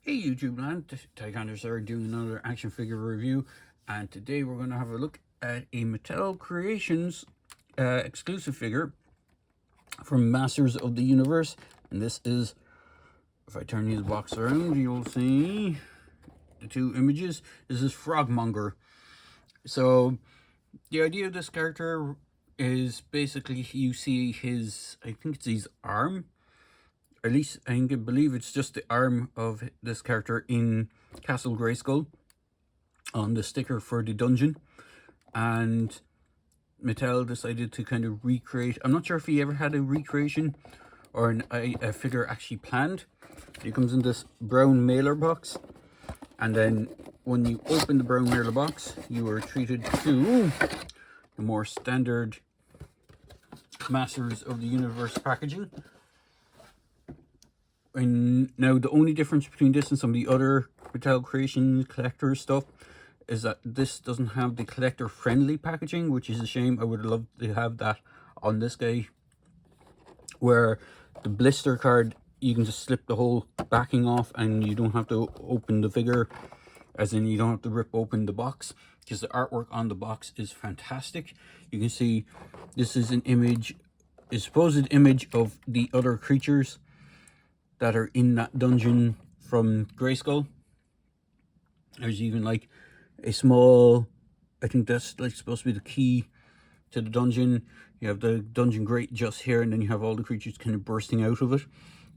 Hey YouTube land, Tycondrius are doing another action figure review, and today we're going to have a look at a Mattel Creations exclusive figure from Masters of the Universe. And this is, if I turn the box around, you'll see the two images. This is Frog Monger. So the idea of this character is basically you see his, I think it's his arm. At least I believe it's just the arm of this character in Castle Grayskull on the sticker for the dungeon. And Mattel decided to kind of recreate. I'm not sure if he ever had a recreation or a figure actually planned. It comes in this brown mailer box, and then when you open the brown mailer box, you are treated to the more standard Masters of the Universe packaging. And now the only difference between this and some of the other Mattel Creations collector stuff is that this doesn't have the collector friendly packaging, which is a shame. I would love to have that on this guy, where the blister card, you can just slip the whole backing off and you don't have to open the figure, as in you don't have to rip open the box, because the artwork on the box is fantastic. You can see this is an image, a supposed image of the other creatures that are in that dungeon from Grayskull. There's even like a small, I think that's like supposed to be the key to the dungeon. You have the dungeon grate just here, and then you have all the creatures kind of bursting out of it.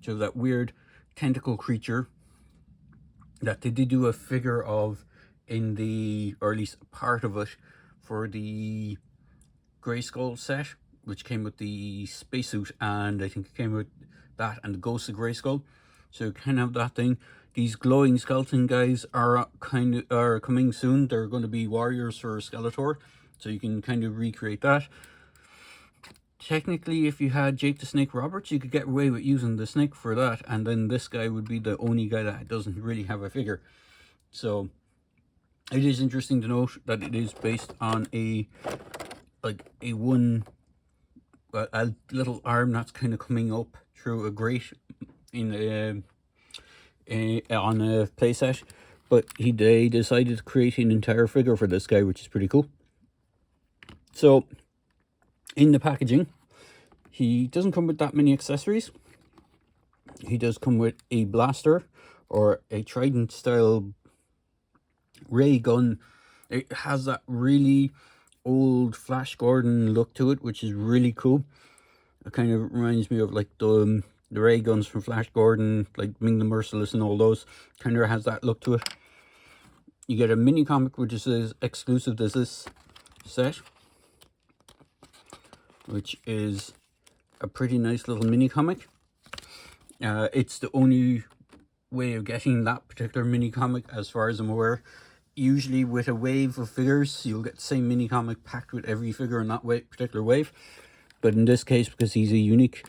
So that weird tentacle creature that they did do a figure of in the, or at least part of it, for the Grayskull set, which came with the spacesuit, and I think it came with that and the Ghost of Grayskull. So you kind of have that thing. These glowing skeleton guys are coming soon. They're going to be warriors for Skeletor, so you can kind of recreate that. Technically, if you had Jake the Snake Roberts, you could get away with using the snake for that, and then this guy would be the only guy that doesn't really have a figure. So it is interesting to note that it is based on a little arm that's kind of coming up through a grate in on a playset, but they decided to create an entire figure for this guy, which is pretty cool. So in the packaging, he doesn't come with that many accessories. He does come with a blaster, or a trident style ray gun. It has that really old Flash Gordon look to it, which is really cool. It kind of reminds me of like the ray guns from Flash Gordon, like Ming the Merciless and all those. Kind of has that look to it. You get a mini comic, which is exclusive to this set, which is a pretty nice little mini comic. It's the only way of getting that particular mini comic, as far as I'm aware. Usually with a wave of figures, you'll get the same mini comic packed with every figure in that particular wave. But in this case, because he's a unique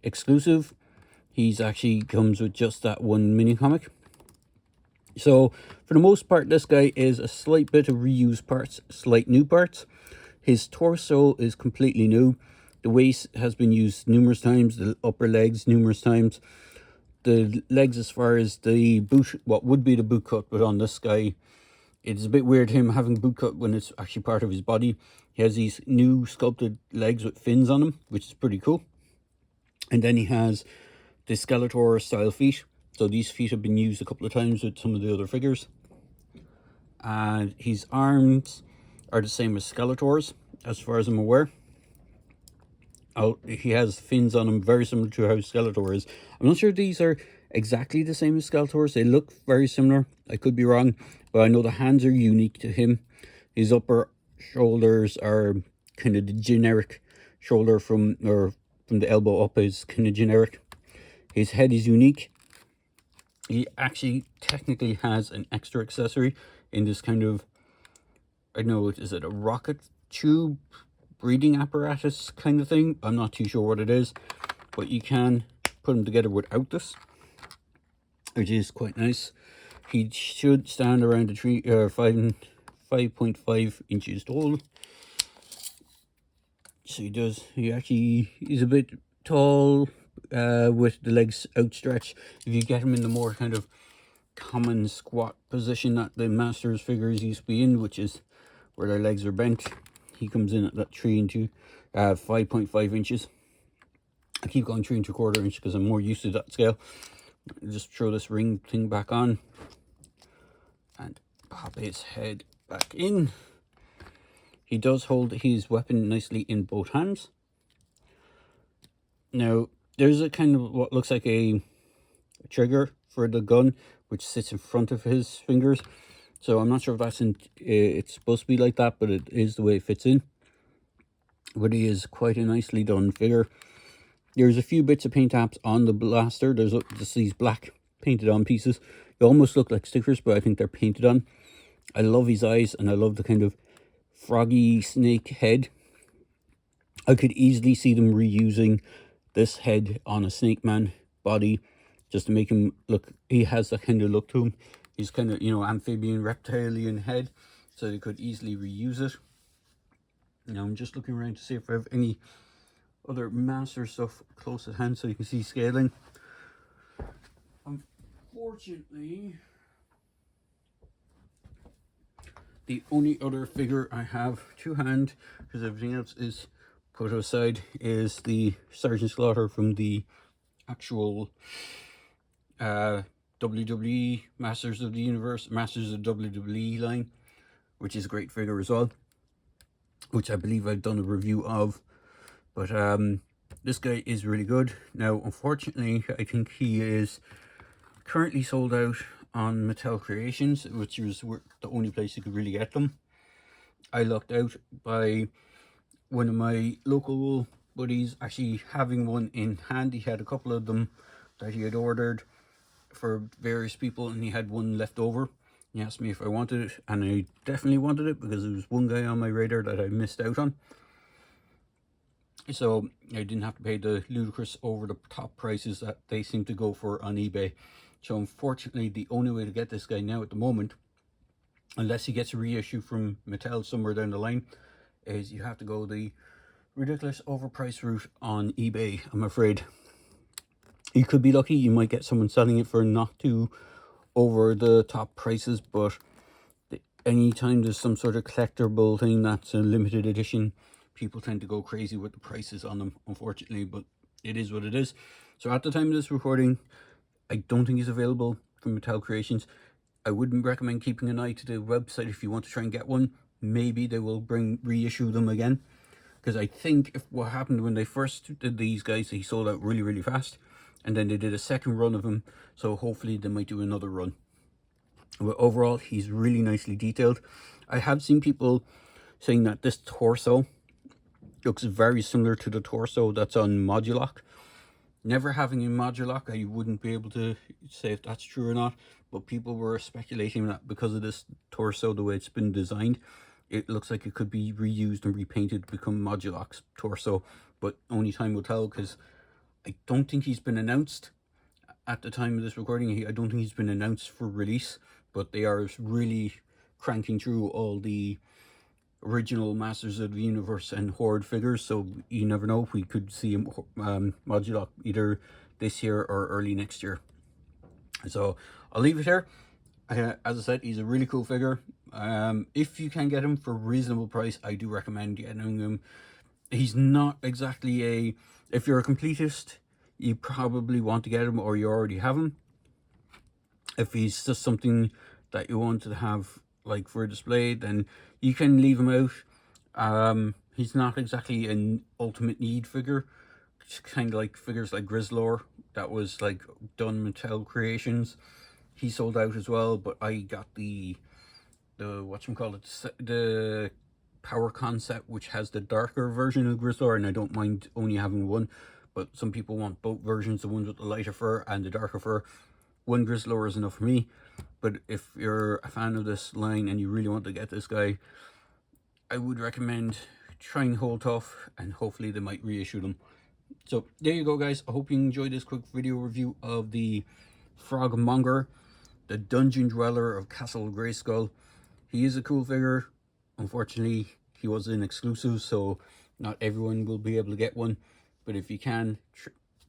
exclusive, he's actually comes with just that one mini comic. So for the most part, this guy is a slight bit of reused parts, slight new parts. His torso is completely new. The waist has been used numerous times, the upper legs numerous times. The legs, as far as the boot, what would be the boot cut, but on this guy, it's a bit weird him having boot cut when it's actually part of his body. He has these new sculpted legs with fins on them, which is pretty cool. And then he has the Skeletor style feet. So these feet have been used a couple of times with some of the other figures. And his arms are the same as Skeletor's, as far as I'm aware. Oh, he has fins on him very similar to how Skeletor is. I'm not sure these are exactly the same as Skeletor's. They look very similar. I could be wrong, but I know the hands are unique to him. His upper shoulders are kind of the generic shoulder from the elbow up is kind of generic. His head is unique. He actually technically has an extra accessory in this kind of, I don't know, is it a rocket tube breathing apparatus kind of thing? I'm not too sure what it is, but you can put them together without this, which is quite nice. He should stand around 5.5 inches tall. So he's a bit tall with the legs outstretched. If you get him in the more kind of common squat position that the Masters figures used to be in, which is where their legs are bent. He comes in at that 5.5 inches. I keep going 3 3/4 inch because I'm more used to that scale. Just throw this ring thing back on and pop his head back in. He does hold his weapon nicely in both hands. Now, there's a kind of what looks like a trigger for the gun, which sits in front of his fingers. So I'm not sure if that's it's supposed to be like that, but it is the way it fits in. But he is quite a nicely done figure. There's a few bits of paint apps on the blaster. There's just these black painted on pieces. They almost look like stickers, but I think they're painted on. I love his eyes, and I love the kind of froggy snake head. I could easily see them reusing this head on a Snake Man body just to make him look, he has that kind of look to him. He's kind of, you know, amphibian, reptilian head, so they could easily reuse it. Now I'm just looking around to see if I have any other Master stuff close at hand so you can see scaling. Unfortunately, the only other figure I have to hand, because everything else is put aside, is the Sergeant Slaughter from the actual WWE Masters of the Universe, Masters of WWE line, which is a great figure as well, which I believe I've done a review of. But this guy is really good. Now, unfortunately, I think he is currently sold out on Mattel Creations, which was the only place you could really get them. I lucked out by one of my local buddies actually having one in hand. He had a couple of them that he had ordered for various people, and he had one left over. He asked me if I wanted it, and I definitely wanted it because there was one guy on my radar that I missed out on. So I didn't have to pay the ludicrous over the top prices that they seem to go for on eBay. So unfortunately, the only way to get this guy now at the moment, unless he gets a reissue from Mattel somewhere down the line, is you have to go the ridiculous overpriced route on eBay, I'm afraid. You could be lucky, you might get someone selling it for not too over the top prices, but anytime there's some sort of collectible thing that's a limited edition, people tend to go crazy with the prices on them, unfortunately, but it is what it is. So at the time of this recording, I don't think it's available from Mattel Creations. I wouldn't recommend keeping an eye to the website if you want to try and get one. Maybe they will reissue them again, because I think if what happened when they first did these guys, he sold out really, really fast, and then they did a second run of him, so hopefully they might do another run. But overall, he's really nicely detailed. I have seen people saying that this torso looks very similar to the torso that's on Modulock. Never having a Modulock, I wouldn't be able to say if that's true or not, but people were speculating that because of this torso, the way it's been designed, it looks like it could be reused and repainted to become Modulock's torso, but only time will tell, because I don't think he's been announced at the time of this recording. I don't think he's been announced for release, but they are really cranking through all the original Masters of the Universe and Horde figures, so you never know, we could see him Modulock either this year or early next year. So I'll leave it here. As I said, he's a really cool figure. If you can get him for a reasonable price, I do recommend getting him. He's not exactly a, if you're a completist, you probably want to get him, or you already have him. If he's just something that you want to have like for a display, then you can leave him out. He's not exactly an ultimate need figure. It's kind of like figures like Grizzlor that was like done Mattel Creations. He sold out as well, but I got the whatchamacallit, the Power Concept, which has the darker version of Grizzlor, and I don't mind only having one, but some people want both versions, the ones with the lighter fur and the darker fur. One Grizzlor is enough for me, but if you're a fan of this line and you really want to get this guy, I would recommend trying to hold tough, and hopefully they might reissue them. So there you go, guys. I hope you enjoyed this quick video review of the Frog Monger, the Dungeon Dweller of Castle Grayskull. He is a cool figure. Unfortunately, he was an exclusive, so not everyone will be able to get one, but if you can,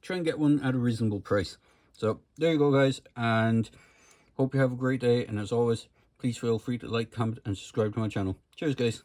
try and get one at a reasonable price. So there you go, guys, and Hope you have a great day, and as always, please feel free to like, comment, and subscribe to my channel. Cheers, guys.